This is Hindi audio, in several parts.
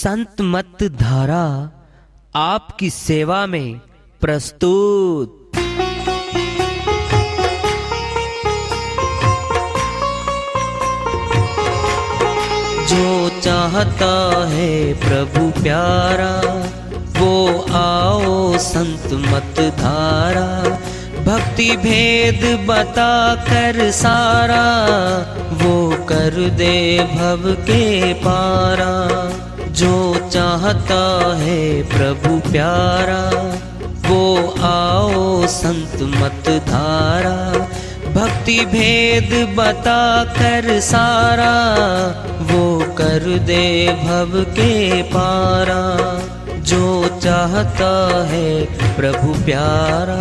संत मत धारा आपकी सेवा में प्रस्तुत। जो चाहता है प्रभु प्यारा वो आओ संत मत धारा, भक्ति भेद बता कर सारा वो कर दे भव के पारा। जो चाहता है प्रभु प्यारा वो आओ संत मत धारा, भक्ति भेद बता कर सारा वो कर दे भव के पारा। जो चाहता है प्रभु प्यारा।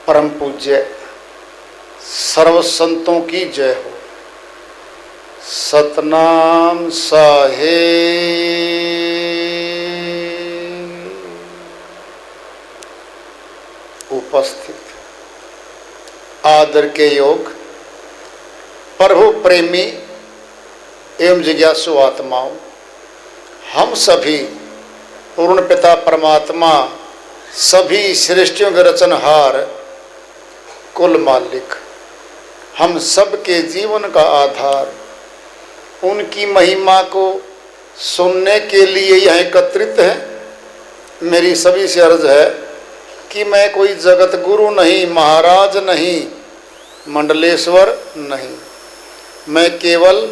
परम पूज्य सर्व संतों की जय हो। सतनाम साहेब। उपस्थित आदर के योग प्रभु प्रेमी एवं जिज्ञासु आत्माओं, हम सभी पूर्ण पिता परमात्मा सभी सृष्टियों के रचनहार कुल मालिक, हम सबके जीवन का आधार, उनकी महिमा को सुनने के लिए यहाँ एकत्रित हैं। मेरी सभी से अर्ज है कि मैं कोई जगत गुरु नहीं, महाराज नहीं, मंडलेश्वर नहीं, मैं केवल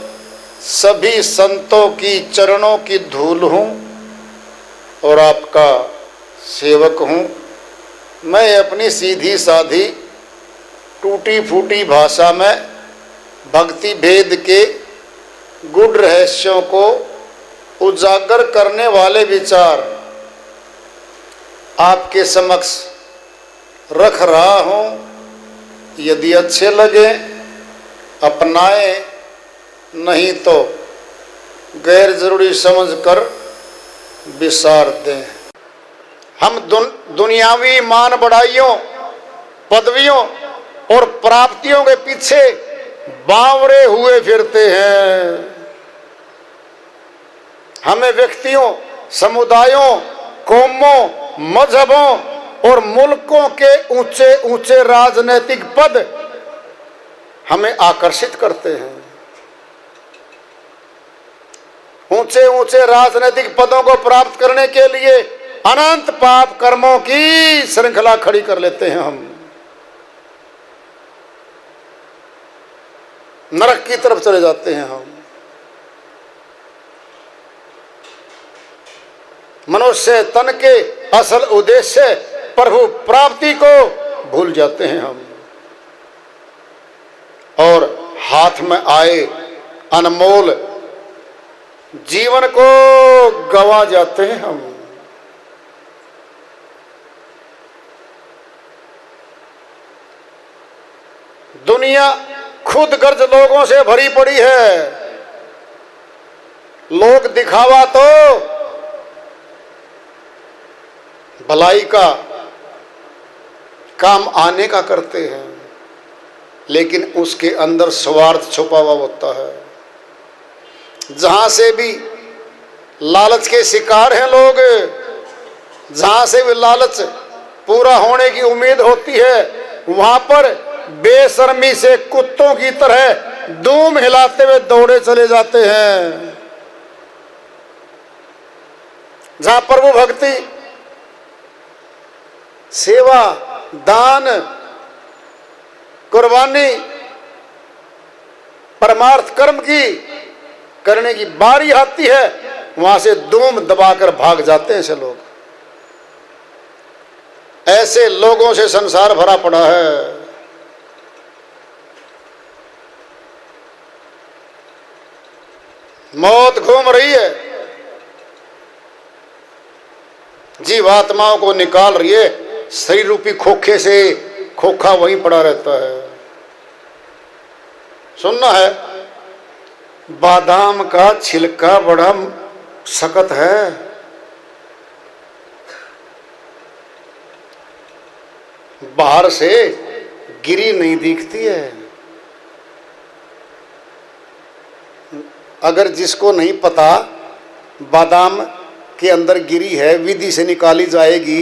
सभी संतों की चरणों की धूल हूँ और आपका सेवक हूँ। मैं अपनी सीधी साधी टूटी फूटी भाषा में भक्ति भेद के गूढ़ रहस्यों को उजागर करने वाले विचार आपके समक्ष रख रहा हूँ। यदि अच्छे लगे अपनाए, नहीं तो गैर जरूरी समझकर विसार दें। हम दुनियावी मान बढ़ाइयों, पदवियों और प्राप्तियों के पीछे बावरे हुए फिरते हैं। हमें व्यक्तियों, समुदायों, कौमों, मजहबों और मुल्कों के ऊंचे ऊंचे राजनीतिक पद हमें आकर्षित करते हैं। ऊंचे ऊंचे राजनीतिक पदों को प्राप्त करने के लिए अनंत पाप कर्मों की श्रृंखला खड़ी कर लेते हैं। हम नरक की तरफ चले जाते हैं। हम मनुष्य तन के असल उद्देश्य प्रभु प्राप्ति को भूल जाते हैं हम, और हाथ में आए अनमोल जीवन को गवा जाते हैं हम। दुनिया खुद गर्ज लोगों से भरी पड़ी है। लोग दिखावा तो भलाई का काम आने का करते हैं, लेकिन उसके अंदर स्वार्थ छुपा हुआ होता है। जहां से भी लालच के शिकार हैं लोग, जहां से भी लालच पूरा होने की उम्मीद होती है, वहां पर बेशर्मी से कुत्तों की तरह धूम हिलाते हुए दौड़े चले जाते हैं। जहां प्रभु भक्ति, सेवा, दान, कुर्बानी, परमार्थ कर्म की करने की बारी आती है, वहां से धूम दबाकर भाग जाते हैं ऐसे लोग। ऐसे लोगों से संसार भरा पड़ा है। मौत घूम रही है, जीवात्माओं को निकाल रही है, शरीर रूपी खोखे से खोखा वहीं पड़ा रहता है। सुनना है, बादाम का छिलका बड़ा सख्त है, बाहर से गिरी नहीं दिखती है। अगर जिसको नहीं पता बादाम के अंदर गिरी है, विधि से निकाली जाएगी,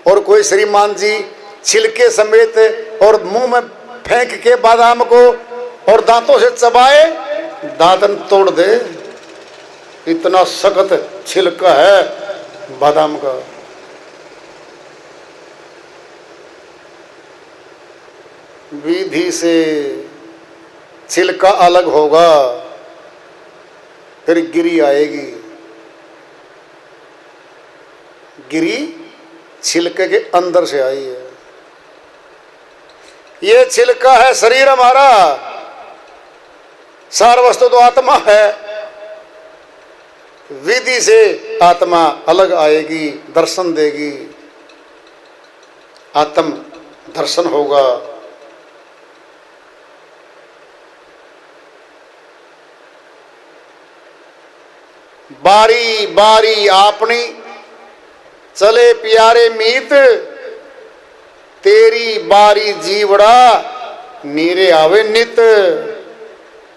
और कोई श्रीमान जी छिलके समेत और मुंह में फेंक के बादाम को और दांतों से चबाए, दांतन तोड़ दे, इतना सख्त छिलका है बादाम का। विधि से छिलका अलग होगा, फिर गिरी आएगी। गिरी छिलके के अंदर से आई है। ये छिलका है शरीर हमारा, सार वस्तु तो आत्मा है। विधि से आत्मा अलग आएगी, दर्शन देगी, आत्म दर्शन होगा। बारी बारी आपनी चले प्यारे मीत, तेरी बारी जीवड़ा नीरे आवे नित।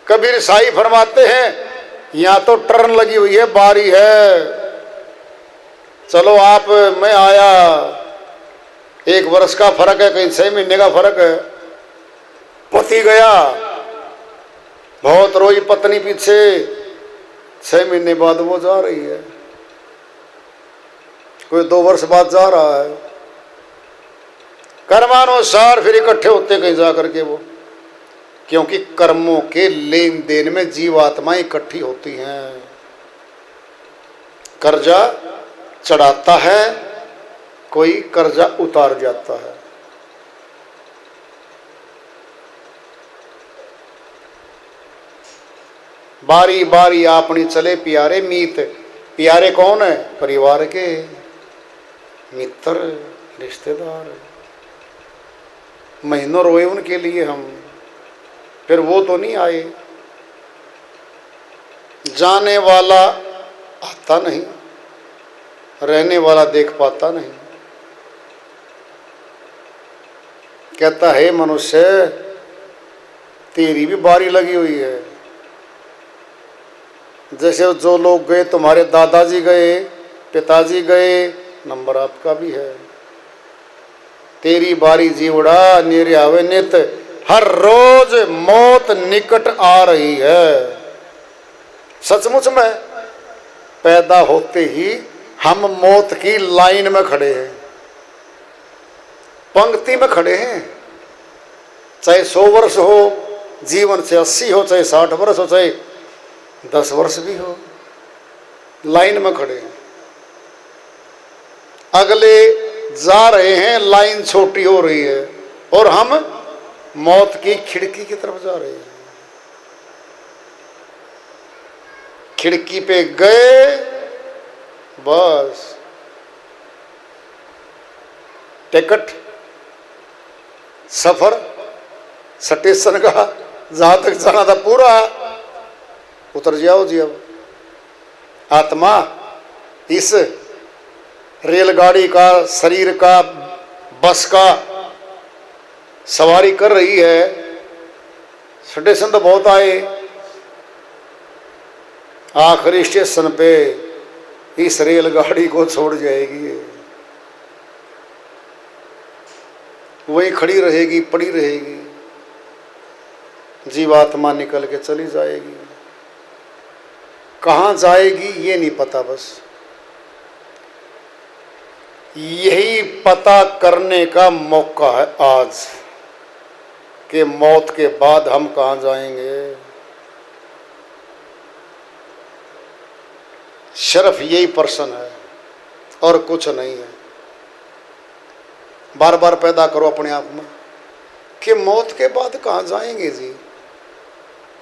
कबीर साई फरमाते हैं, यहां तो टर्न लगी हुई है, बारी है। चलो आप, मैं आया, 1 वर्ष का फर्क है, कहीं 6 महीने का फर्क है। पति गया, बहुत रोई पत्नी पीछे, 6 महीने बाद वो जा रही है, कोई 2 वर्ष बाद जा रहा है। कर्मानुसार फिर इकट्ठे होते कहीं जा करके वो, क्योंकि कर्मों के लेन देन में जीवात्माएं इकट्ठी होती हैं। कर्जा चढ़ाता है, कोई कर्जा उतार जाता है। बारी बारी आपनी चले प्यारे मीत। प्यारे कौन है? परिवार के मित्र, रिश्तेदार। महीनों रोए उनके लिए हम, फिर वो तो नहीं आए। जाने वाला आता नहीं, रहने वाला देख पाता नहीं। कहता है मनुष्य, तेरी भी बारी लगी हुई है। जैसे जो लोग गए, तुम्हारे दादाजी गए, पिताजी गए, नंबर आपका भी है। तेरी बारी जीवड़ा नीरे आवे नित। हर रोज मौत निकट आ रही है। सचमुच में पैदा होते ही हम मौत की लाइन में खड़े हैं, पंक्ति में खड़े हैं। चाहे 100 वर्ष हो जीवन से, 80 हो, चाहे 60 वर्ष हो, चाहे 10 वर्ष भी हो, लाइन में खड़े हैं। अगले जा रहे हैं, लाइन छोटी हो रही है, और हम मौत की खिड़की की तरफ जा रहे हैं। खिड़की पे गए, बस टिकट, सफर, स्टेशन का जहां तक जाना था पूरा, उतर जाओ जी। अब आत्मा इस रेलगाड़ी का, शरीर का, बस का सवारी कर रही है। स्टेशन तो बहुत आए, आखिरी स्टेशन पे इस रेलगाड़ी को छोड़ जाएगी, वहीं खड़ी रहेगी, पड़ी रहेगी। जीवात्मा निकल के चली जाएगी। कहाँ जाएगी ये नहीं पता। बस यही पता करने का मौका है आज, कि मौत के बाद हम कहाँ जाएंगे। सिर्फ यही प्रश्न है और कुछ नहीं है। बार बार पैदा करो अपने आप में कि मौत के बाद कहाँ जाएंगे जी।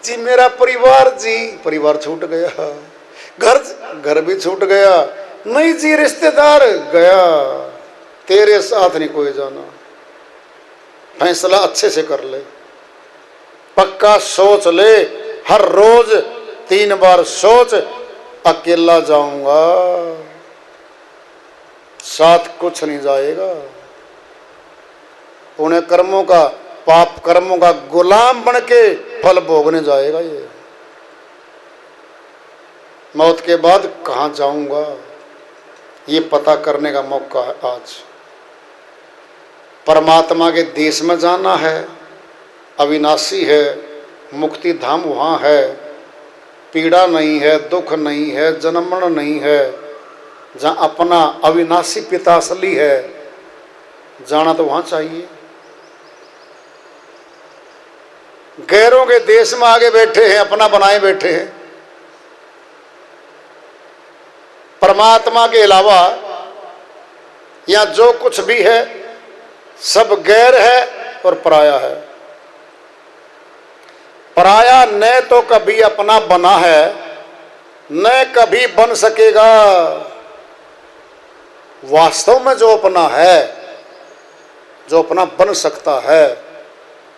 जी मेरा परिवार जी, परिवार छूट गया, घर भी छूट गया, नहीं जी रिश्तेदार गया, तेरे साथ नहीं कोई जाना। फैसला अच्छे से कर ले, पक्का सोच ले, हर रोज 3 बार सोच, अकेला जाऊंगा, साथ कुछ नहीं जाएगा। पुण्य कर्मों का, पाप कर्मों का गुलाम बन के फल भोगने जाएगा ये। मौत के बाद कहाँ जाऊंगा, ये पता करने का मौका है आज। परमात्मा के देश में जाना है, अविनाशी है, मुक्ति धाम वहाँ है, पीड़ा नहीं है, दुख नहीं है, जन्म मरण नहीं है, जहाँ अपना अविनाशी पिता असली है, जाना तो वहाँ चाहिए। गैरों के देश में आगे बैठे हैं, अपना बनाए बैठे हैं। परमात्मा के अलावा यहाँ जो कुछ भी है सब गैर है और पराया है। पराया न तो कभी अपना बना है, न कभी बन सकेगा। वास्तव में जो अपना है, जो अपना बन सकता है,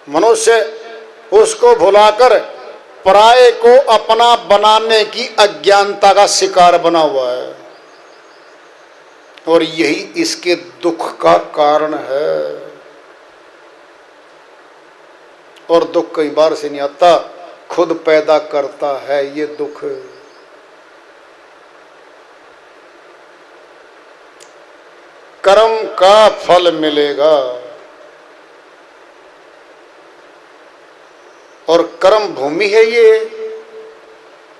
मनुष्य उसको भुलाकर पराये को अपना बनाने की अज्ञानता का शिकार बना हुआ है, और यही इसके दुख का कारण है। और दुख कई बार से नहीं आता, खुद पैदा करता है ये दुख। कर्म का फल मिलेगा, और कर्म भूमि है ये,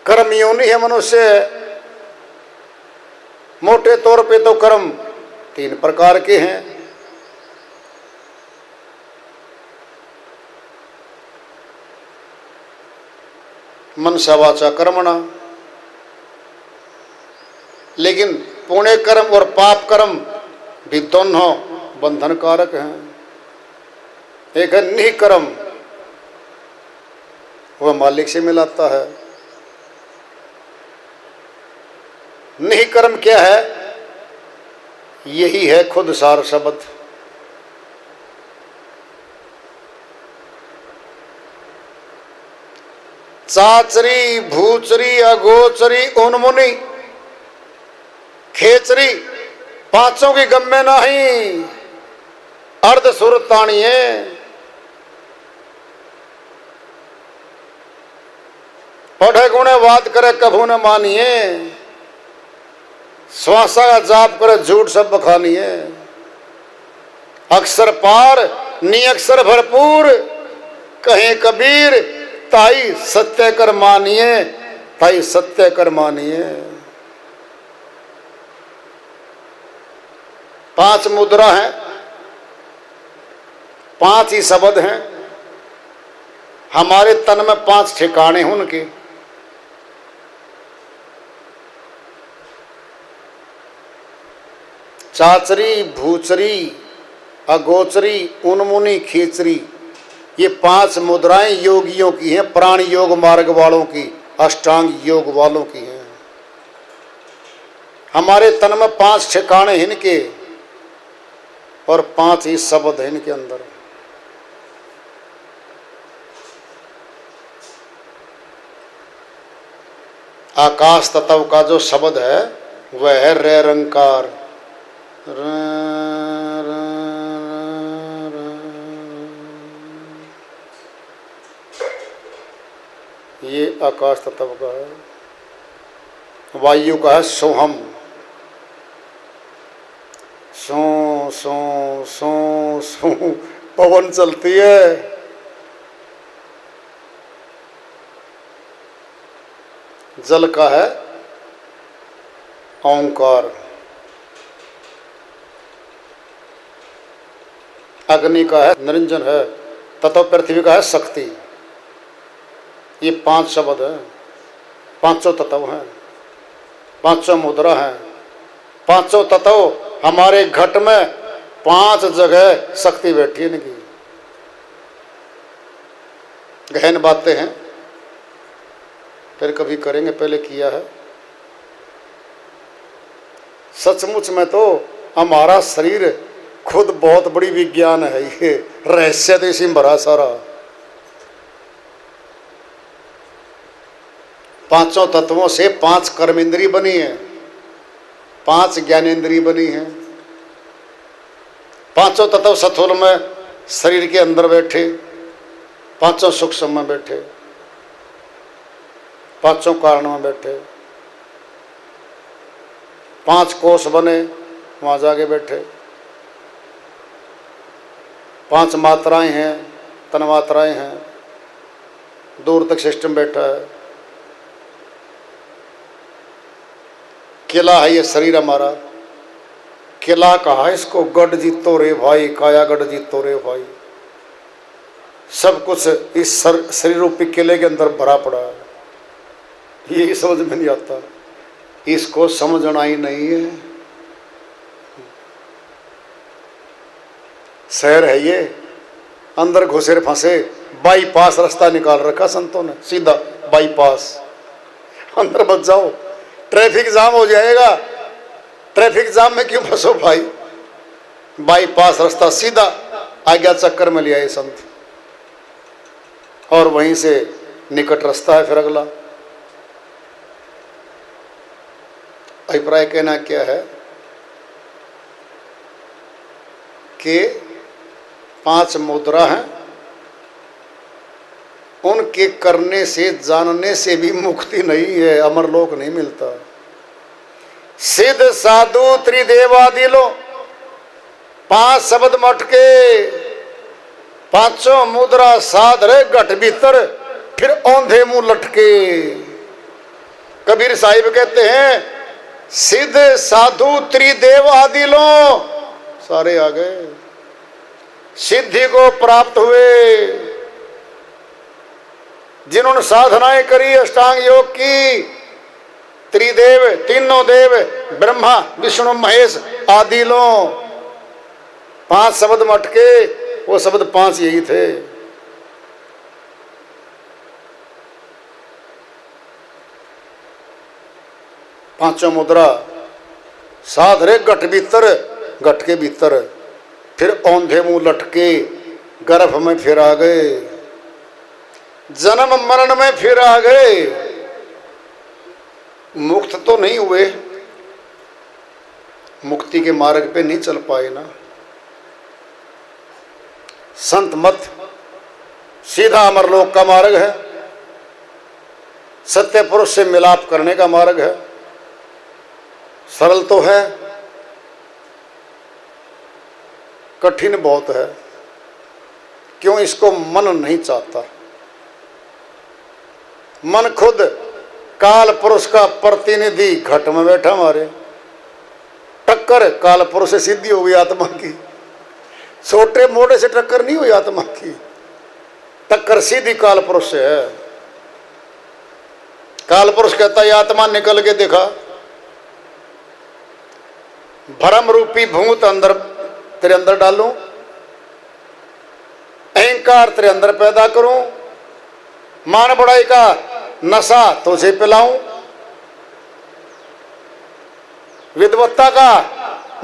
कर्म योनि है मनुष्य। मोटे तौर पे तो कर्म 3 प्रकार के हैं। मनसा वाचा कर्मणा, लेकिन पुण्य कर्म और पाप कर्म भी दोनों बंधन कारक हैं। एक है निःकर्म, वह मालिक से मिलाता है। निःकर्म क्या है? यही है खुद सार शब्द। चाचरी, भूचरी, अगोचरी, उन्मुनी, खेचरी, पांचों की गम में नहीं, अर्ध सुर ताणिए। पढ़े गुणे वाद करे कभू न मानिए, श्वासा का जाप करे झूठ सब बखानिए। अक्षर पार नी अक्षर भरपूर, कहे कबीर ताई सत्य कर मानिए, ताई सत्य कर मानिए। 5 मुद्रा हैं, 5 ही शब्द हैं। हमारे तन में 5 ठिकाने हैं उनके। चाचरी, भूचरी, अगोचरी, उन्मुनी, खींचरी, ये 5 मुद्राएं योगियों की हैं, प्राण योग मार्ग वालों की, अष्टांग योग वालों की हैं। हमारे तन में 5 ठिकाने हैं इनके, और 5 ही शब्द हैं इनके अंदर। आकाश तत्व का जो शब्द है वह है रे रंकार। ये आकाश तत्व का है। वायु का है सोहम, सो सो सो सो पवन चलती है। जल का है ओंकार, अग्नि का है निरंजन है, तत्व पृथ्वी का है शक्ति। ये 5 शब्द हैं, 5 तत्व हैं, 5 मुद्रा हैं। 5 तत्व हमारे घट में 5 जगह शक्ति बैठी है इनकी। गहन बातें हैं, फिर कभी करेंगे, पहले किया है। सचमुच में तो हमारा शरीर खुद बहुत बड़ी विज्ञान है, ये रहस्य तो इसी में भरा सारा। पांचों तत्वों से 5 कर्मेंद्री बनी है, 5 ज्ञानेंद्री बनी है। पांचों तत्व स्थूल में शरीर के अंदर बैठे, पांचों सूक्ष्म में बैठे, पांचों कारण में बैठे, 5 कोष बने वहां जाके बैठे, 5 मात्राएं हैं, तन्मात्राएं हैं, दूर तक सिस्टम बैठा है। किला है ये शरीर हमारा, किला कहा इसको, गढ़ जीतो रे भाई, काया गढ़ जीतो रे भाई। सब कुछ इस शरीर रूपी किले के अंदर भरा पड़ा है, ये समझ में नहीं आता, इसको समझना ही नहीं है। शहर है ये, अंदर घुसे फंसे, बाईपास रास्ता निकाल रखा संतों ने, सीधा बाईपास, अंदर बच जाओ, ट्रैफिक जाम हो जाएगा। ट्रैफिक जाम में क्यों फंसो भाई, बाईपास रास्ता सीधा आज्ञा चक्कर में लिया ये संत, और वहीं से निकट रास्ता है फिर अगला। अभिप्राय कहना क्या है कि 5 मुद्रा हैं, उनके करने से जानने से भी मुक्ति नहीं है, अमरलोक नहीं मिलता। सिद्ध साधु त्रिदेवादि लो, 5 शब्द मटके, 5 मुद्रा साध रे घट भीतर, फिर औंधे मुंह लटके। कबीर साहिब कहते हैं सिद्ध साधु त्रिदेव आदि लो, सारे आ गए, सिद्धि को प्राप्त हुए, जिन्होंने साधनाएं करी अष्टांग योग की, त्रिदेव, तीनों देव, ब्रह्मा विष्णु महेश आदि लो, 5 शब्द मटके, वो शब्द 5 यही थे। पांचों मुद्रा साध रे घट भीतर, घट के भीतर, फिर औंधे मुंह लटके, गर्भ में फिर आ गए, जन्म मरण में फिर आ गए। मुक्त तो नहीं हुए, मुक्ति के मार्ग पे नहीं चल पाए ना। संत मत सीधा अमरलोक का मार्ग है, सत्य पुरुष से मिलाप करने का मार्ग है। सरल तो है, कठिन बहुत है। क्यों? इसको मन नहीं चाहता। मन खुद काल पुरुष का प्रतिनिधि घट में बैठा, हमारे टक्कर काल पुरुष से सिद्धि हो गई आत्मा की। छोटे मोटे से टक्कर नहीं हुई आत्मा की, टक्कर सीधी काल पुरुष से है। काल पुरुष कहता है आत्मा निकल के देखा, भरम रूपी भूत अंदर तेरे अंदर डालूं, अहंकार तेरे अंदर पैदा करूं, मान बढ़ाई का नशा तुझे पिलाऊं, विद्वत्ता का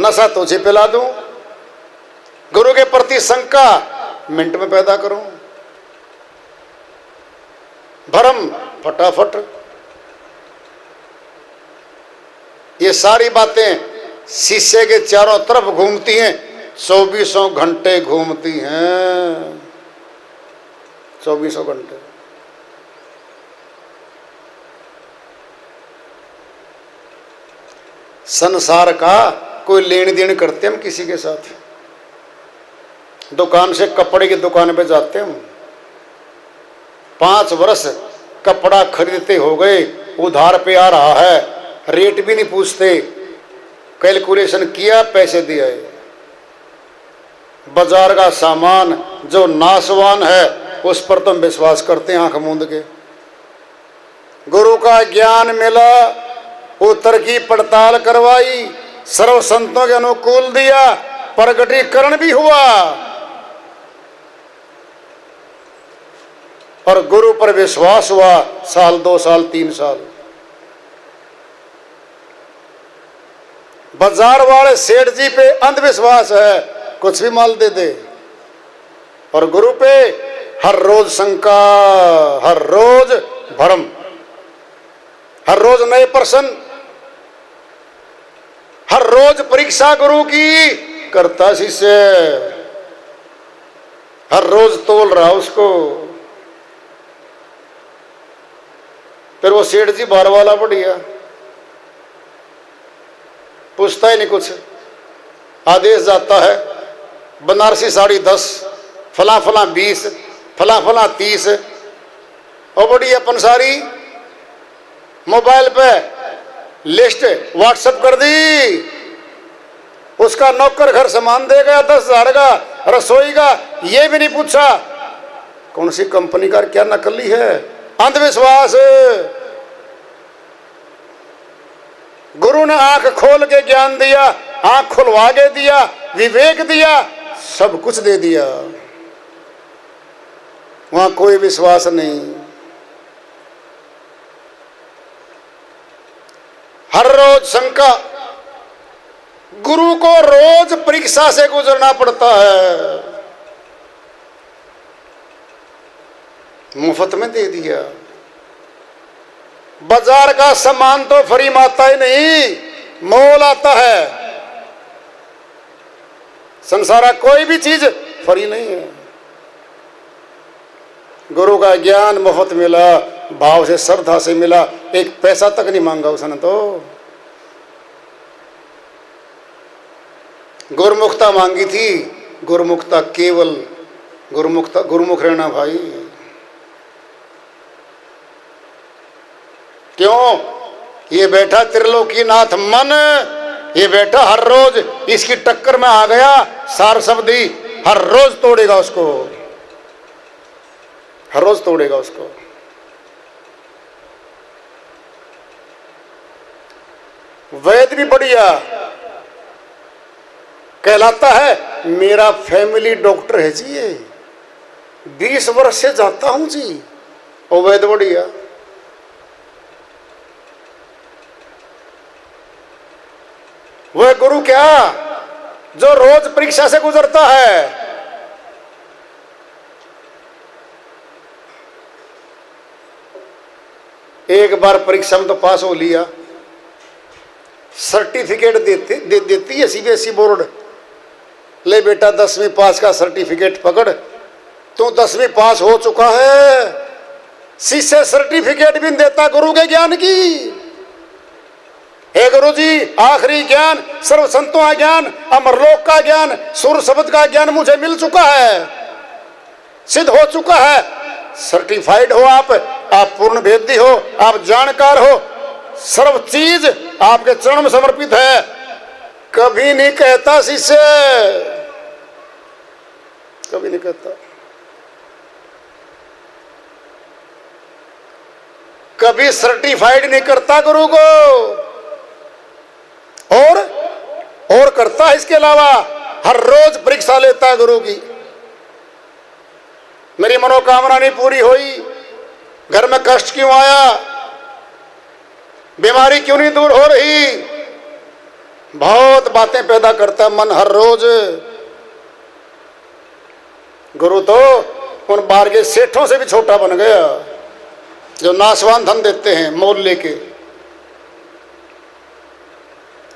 नशा तुझे पिला दूं, गुरु के प्रति शंका मिनट में पैदा करूं, भरम फटाफट। ये सारी बातें शीशे के चारों तरफ घूमती हैं, 24 घंटे घूमती हैं, 24 घंटे। संसार का कोई लेन देन करते हम किसी के साथ? दुकान से कपड़े की दुकान पे जाते हम, 5 वर्ष कपड़ा खरीदते हो गए, उधार पे आ रहा है, रेट भी नहीं पूछते, कैलकुलेशन किया, पैसे दिए। बाजार का सामान जो नाशवान है उस पर तुम विश्वास करते हैं आंख मूंद के। गुरु का ज्ञान मिला, उत्तर की पड़ताल करवाई, सर्व संतों के अनुकूल दिया, प्रकटीकरण भी हुआ। और गुरु पर विश्वास हुआ, साल 2 साल 3 साल। बाजार वाले सेठ जी पे अंधविश्वास है, कुछ भी माल दे दे, और गुरु पे हर रोज शंका, हर रोज भ्रम, हर रोज नए प्रश्न, हर रोज परीक्षा गुरु की करता शिष्य, हर रोज तोल रहा उसको। फिर वो सेठ जी बार वाला बढ़िया, पूछता ही नहीं कुछ, आदेश जाता है बनारसी साड़ी 10, फला फला 20, फला फला 30, और बढ़िया पंसारी मोबाइल पे लिस्ट व्हाट्सएप कर दी। उसका नौकर घर सामान देगा 10,000 का, रसोई का ये भी नहीं पूछा कौन सी कंपनी का, क्या नकली है। अंधविश्वास। गुरु ने आंख खोल के ज्ञान दिया, आंख खुलवा के दिया, विवेक दिया, सब कुछ दे दिया, वहां कोई विश्वास नहीं। हर रोज शंका, गुरु को रोज परीक्षा से गुजरना पड़ता है। मुफ्त में दे दिया। बाजार का सामान तो फ्री में आता ही नहीं, मोल आता है। संसार कोई भी चीज फ्री नहीं है। गुरु का ज्ञान मुफ्त मिला, भाव से श्रद्धा से मिला, एक पैसा तक नहीं मांगा उसने तो। गुरुमुखता मांगी थी, गुरुमुखता केवल गुरुमुख रहना भाई। क्यों? ये बैठा त्रिलोकीनाथ मन, ये बैठा हर रोज इसकी टक्कर में आ गया, सार शब्दी हर रोज तोड़ेगा उसको, हर रोज तोड़ेगा उसको। वैद भी बढ़िया कहलाता है, मेरा फैमिली डॉक्टर है जी, ये 20 वर्ष से जाता हूं जी। और वैद बढ़िया, वह गुरु क्या जो रोज परीक्षा से गुजरता है। एक बार परीक्षा में तो पास हो लिया, सर्टिफिकेट देती है सीबीएसई बोर्ड, ले बेटा 10वीं पास का सर्टिफिकेट पकड़, तू 10वीं पास हो चुका है। शिष्य सर्टिफिकेट भी देता गुरु के ज्ञान की। हे गुरु जी, आखिरी ज्ञान, सर्व संतों का ज्ञान, अमरलोक का ज्ञान, सुर शब्द का ज्ञान मुझे मिल चुका है, सिद्ध हो चुका है, सर्टिफाइड हो आप पूर्ण भेदी हो, आप जानकार हो, सर्व चीज आपके चरण में समर्पित है। कभी नहीं कहता शिष्य, कभी नहीं कहता, कभी सर्टिफाइड नहीं करता गुरु को। और करता है इसके अलावा, हर रोज परीक्षा लेता है गुरु की। मेरी मनोकामना नहीं पूरी हुई, घर में कष्ट क्यों आया, बीमारी क्यों नहीं दूर हो रही, बहुत बातें पैदा करता है मन हर रोज। गुरु तो उन बाहर के सेठों से भी छोटा बन गया जो नासवान धन देते हैं मोल लेके।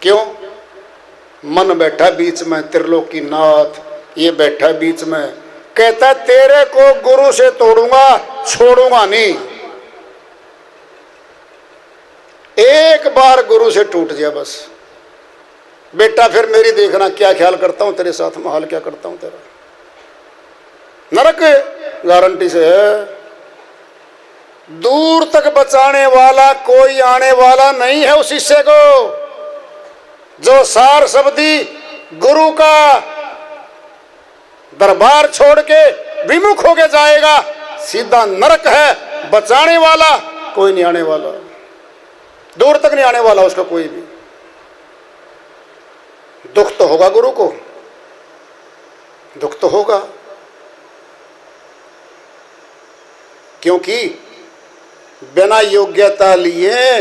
क्यों? मन बैठा बीच में, त्रिलोकीनाथ ये बैठा बीच में, कहता तेरे को गुरु से तोड़ूंगा, छोड़ूंगा नहीं। एक बार गुरु से टूट गया बस, बेटा फिर मेरी देखना क्या ख्याल करता हूं तेरे साथ में, हाल क्या करता हूं तेरा। नरक गारंटी से है। दूर तक बचाने वाला कोई आने वाला नहीं है उस शिष्य को जो सार शब्दी गुरु का दरबार छोड़ के विमुख होके जाएगा, सीधा नरक है। बचाने वाला कोई नहीं आने वाला, दूर तक नहीं आने वाला उसका कोई भी। दुख तो होगा गुरु को, दुख तो होगा, क्योंकि बिना योग्यता लिए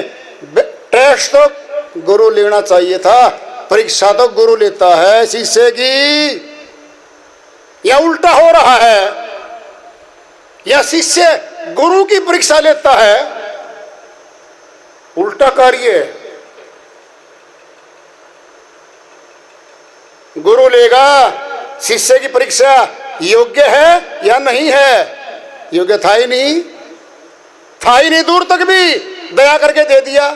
टेस्ट तो गुरु लेना चाहिए था, परीक्षा तो गुरु लेता है शिष्य की। या उल्टा हो रहा है, या शिष्य गुरु की परीक्षा लेता है, उल्टा कार्य। गुरु लेगा शिष्य की परीक्षा, योग्य है या नहीं है। योग्य था ही नहीं, था ही नहीं, दूर तक भी दया करके दे दिया।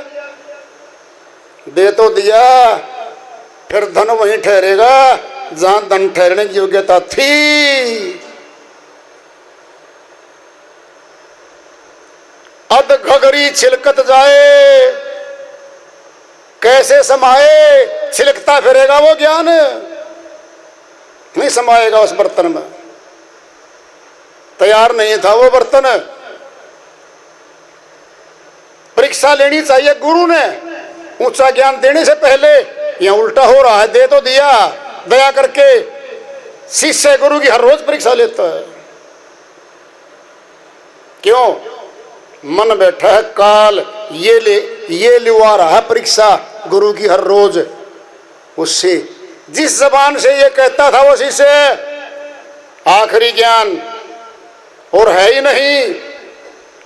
दे तो दिया, फिर धन वहीं ठहरेगा जहां धन ठहरने की योग्यता थी। अध घगरी छिलकत जाए, कैसे समाए, छिलकता फिरेगा वो ज्ञान, नहीं समाएगा उस बर्तन में। तैयार नहीं था वो बर्तन। परीक्षा लेनी चाहिए गुरु ने ऊंचा ज्ञान देने से पहले। यहां उल्टा हो रहा है, दे तो दिया दया करके, शिष्य गुरु की हर रोज परीक्षा लेता है। क्यों? मन बैठा है काल, ये लिवा रहा है परीक्षा गुरु की हर रोज। उससे जिस जबान से ये कहता था वो शिष्य आखिरी ज्ञान और है ही नहीं,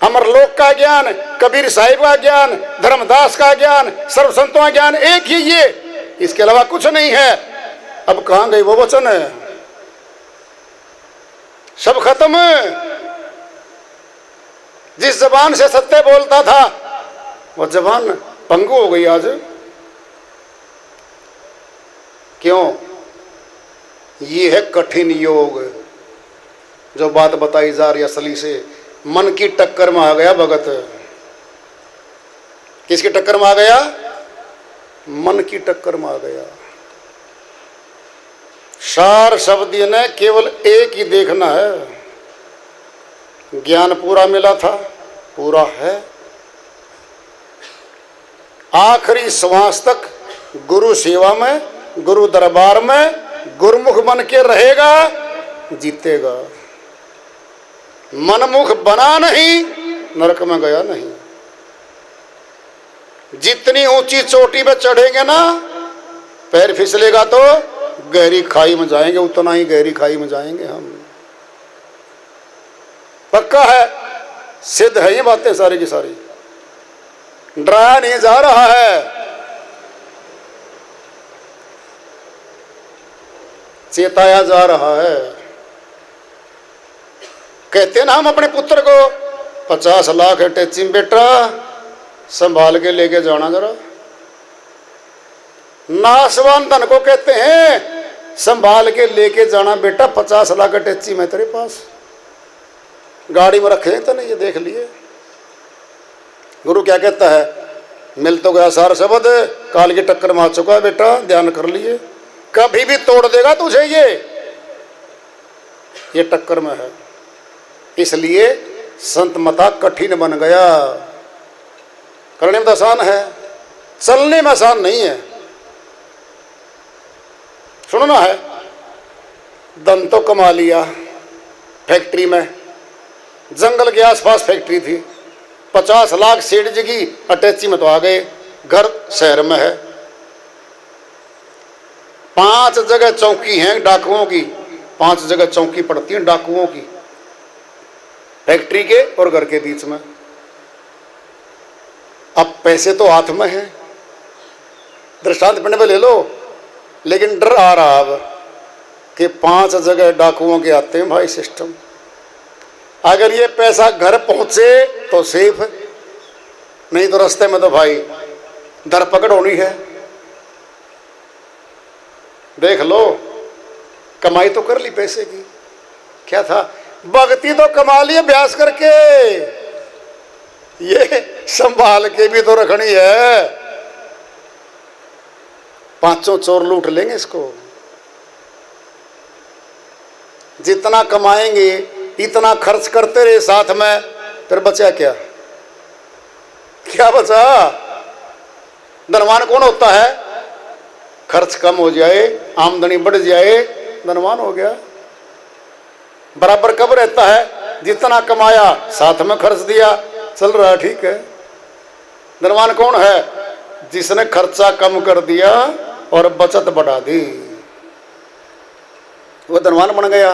अमरलोक का ज्ञान, कबीर साहिब का ज्ञान, धर्मदास का ज्ञान, सर्व संतों का ज्ञान एक ही ये, इसके अलावा कुछ नहीं है। अब कहां गई वो वचन? सब खत्म। जिस जबान से सत्य बोलता था वो जबान पंगु हो गई आज। क्यों? ये है कठिन योग जो बात बताई जा रही असली से। मन की टक्कर में आ गया भगत। किसकी टक्कर में आ गया? मन की टक्कर में आ गया। सार शब्द ने केवल एक ही देखना है। ज्ञान पूरा मिला था, पूरा है, आखिरी श्वास तक गुरु सेवा में, गुरु दरबार में गुरुमुख बन के रहेगा, जीतेगा। मनमुख बना नहीं, नरक में गया नहीं। जितनी ऊंची चोटी पे चढ़ेंगे ना, पैर फिसलेगा तो गहरी खाई में जाएंगे, उतना ही गहरी खाई में जाएंगे हम। पक्का है, सिद्ध है ये बातें सारी की सारी। डराया नहीं जा रहा है, चेताया जा रहा है। कहते ना हम अपने पुत्र को 50 लाख अटैची में, बेटा संभाल के लेके जाना जरा। नासवान धन को कहते हैं संभाल के लेके जाना बेटा, 50 लाख अटैची में तेरे पास, गाड़ी में रखे तो नहीं, ये देख लिए। गुरु क्या कहता है? मिल तो गया सार शब्द, काल की टक्कर मार चुका है बेटा, ध्यान कर लिए, कभी भी तोड़ देगा तुझे ये टक्कर में है। इसलिए संत मता कठिन बन गया। करने में आसान है, चलने में आसान नहीं है। सुनना है, धन तो कमा लिया फैक्ट्री में, जंगल के आसपास फैक्ट्री थी, 50 लाख सेठ जी की अटैची में तो आ गए, घर शहर में है, 5 जगह चौकी हैं डाकुओं की, 5 जगह चौकी पड़ती हैं डाकुओं की, फैक्ट्री के और घर के बीच में। अब पैसे तो हाथ में है, दृष्टांत पढ़ने में ले लो, लेकिन डर आ रहा अब कि 5 जगह डाकुओं के आते हैं भाई सिस्टम। अगर ये पैसा घर पहुंचे तो सेफ, नहीं तो रास्ते में तो भाई धरपकड़ होनी है। देख लो, कमाई तो कर ली पैसे की, क्या था, भक्ति तो कमा ली अभ्यास करके, ये संभाल के भी तो रखनी है। 5 चोर लूट लेंगे इसको। जितना कमाएंगे इतना खर्च करते रहे साथ में, फिर बचा क्या? क्या बचा? धनवान कौन होता है? खर्च कम हो जाए, आमदनी बढ़ जाए, धनवान हो गया। बराबर कब रहता है? जितना कमाया साथ में खर्च दिया, चल रहा है, ठीक है। धनवान कौन है? जिसने खर्चा कम कर दिया और बचत बढ़ा दी, वो धनवान बन गया।